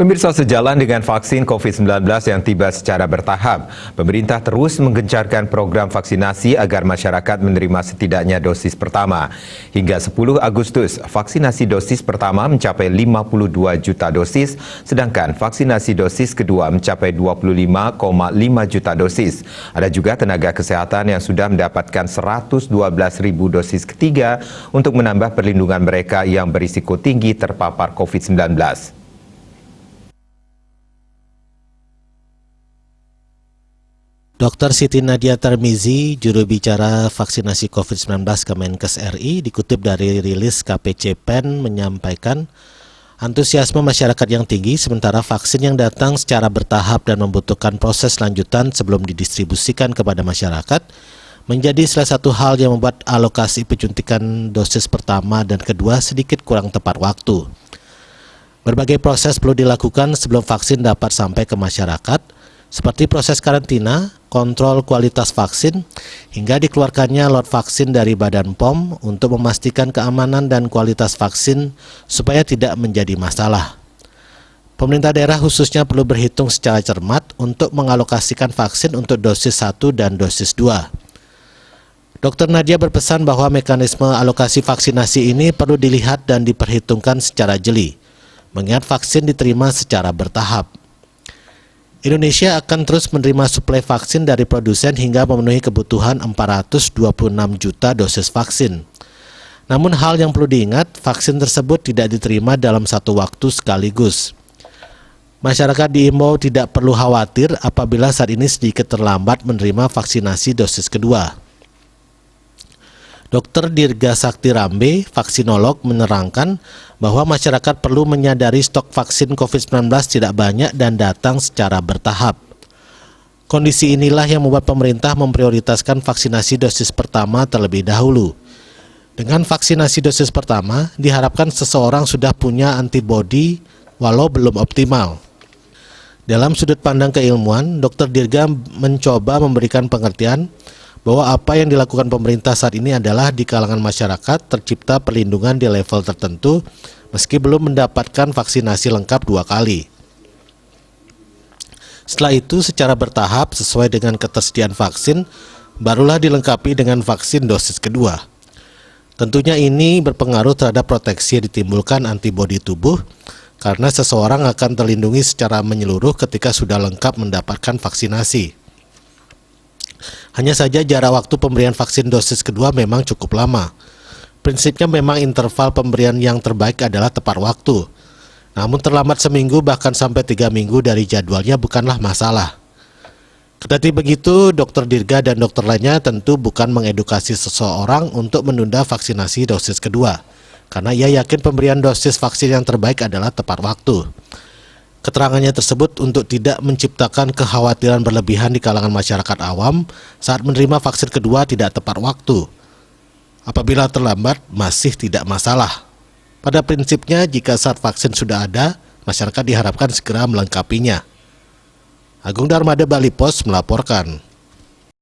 Pemirsa, sejalan dengan vaksin COVID-19 yang tiba secara bertahap, pemerintah terus menggencarkan program vaksinasi agar masyarakat menerima setidaknya dosis pertama. Hingga 10 Agustus, vaksinasi dosis pertama mencapai 52 juta dosis, sedangkan vaksinasi dosis kedua mencapai 25,5 juta dosis. Ada juga tenaga kesehatan yang sudah mendapatkan 112.000 dosis ketiga untuk menambah perlindungan mereka yang berisiko tinggi terpapar COVID-19. Dr. Siti Nadia Tarmizi, juru bicara vaksinasi COVID-19 Kemenkes RI, dikutip dari rilis KPCPEN menyampaikan antusiasme masyarakat yang tinggi sementara vaksin yang datang secara bertahap dan membutuhkan proses lanjutan sebelum didistribusikan kepada masyarakat menjadi salah satu hal yang membuat alokasi penyuntikan dosis pertama dan kedua sedikit kurang tepat waktu. Berbagai proses perlu dilakukan sebelum vaksin dapat sampai ke masyarakat, seperti proses karantina, kontrol kualitas vaksin, hingga dikeluarkannya lot vaksin dari Badan POM untuk memastikan keamanan dan kualitas vaksin supaya tidak menjadi masalah. Pemerintah daerah khususnya perlu berhitung secara cermat untuk mengalokasikan vaksin untuk dosis 1 dan dosis 2. Dr. Nadia berpesan bahwa mekanisme alokasi vaksinasi ini perlu dilihat dan diperhitungkan secara jeli, mengingat vaksin diterima secara bertahap. Indonesia akan terus menerima suplai vaksin dari produsen hingga memenuhi kebutuhan 426 juta dosis vaksin. Namun hal yang perlu diingat, vaksin tersebut tidak diterima dalam satu waktu sekaligus. Masyarakat diimbau tidak perlu khawatir apabila saat ini sedikit terlambat menerima vaksinasi dosis kedua. Dr. Dirga Sakti Rambe, vaksinolog, menerangkan bahwa masyarakat perlu menyadari stok vaksin COVID-19 tidak banyak dan datang secara bertahap. Kondisi inilah yang membuat pemerintah memprioritaskan vaksinasi dosis pertama terlebih dahulu. Dengan vaksinasi dosis pertama, diharapkan seseorang sudah punya antibodi walau belum optimal. Dalam sudut pandang keilmuan, Dr. Dirga mencoba memberikan pengertian bahwa apa yang dilakukan pemerintah saat ini adalah di kalangan masyarakat tercipta perlindungan di level tertentu meski belum mendapatkan vaksinasi lengkap 2 kali. Setelah itu secara bertahap sesuai dengan ketersediaan vaksin barulah dilengkapi dengan vaksin dosis kedua. Tentunya ini berpengaruh terhadap proteksi yang ditimbulkan antibodi tubuh karena seseorang akan terlindungi secara menyeluruh ketika sudah lengkap mendapatkan vaksinasi. Hanya saja jarak waktu pemberian vaksin dosis kedua memang cukup lama. Prinsipnya memang interval pemberian yang terbaik adalah tepat waktu. Namun terlambat seminggu bahkan sampai 3 minggu dari jadwalnya bukanlah masalah. Kendati begitu, Dr. Dirga dan dokter lainnya tentu bukan mengedukasi seseorang untuk menunda vaksinasi dosis kedua, karena ia yakin pemberian dosis vaksin yang terbaik adalah tepat waktu. Keterangannya tersebut untuk tidak menciptakan kekhawatiran berlebihan di kalangan masyarakat awam saat menerima vaksin kedua tidak tepat waktu. Apabila terlambat, masih tidak masalah. Pada prinsipnya, jika saat vaksin sudah ada, masyarakat diharapkan segera melengkapinya. Agung Darmada, Bali Pos melaporkan.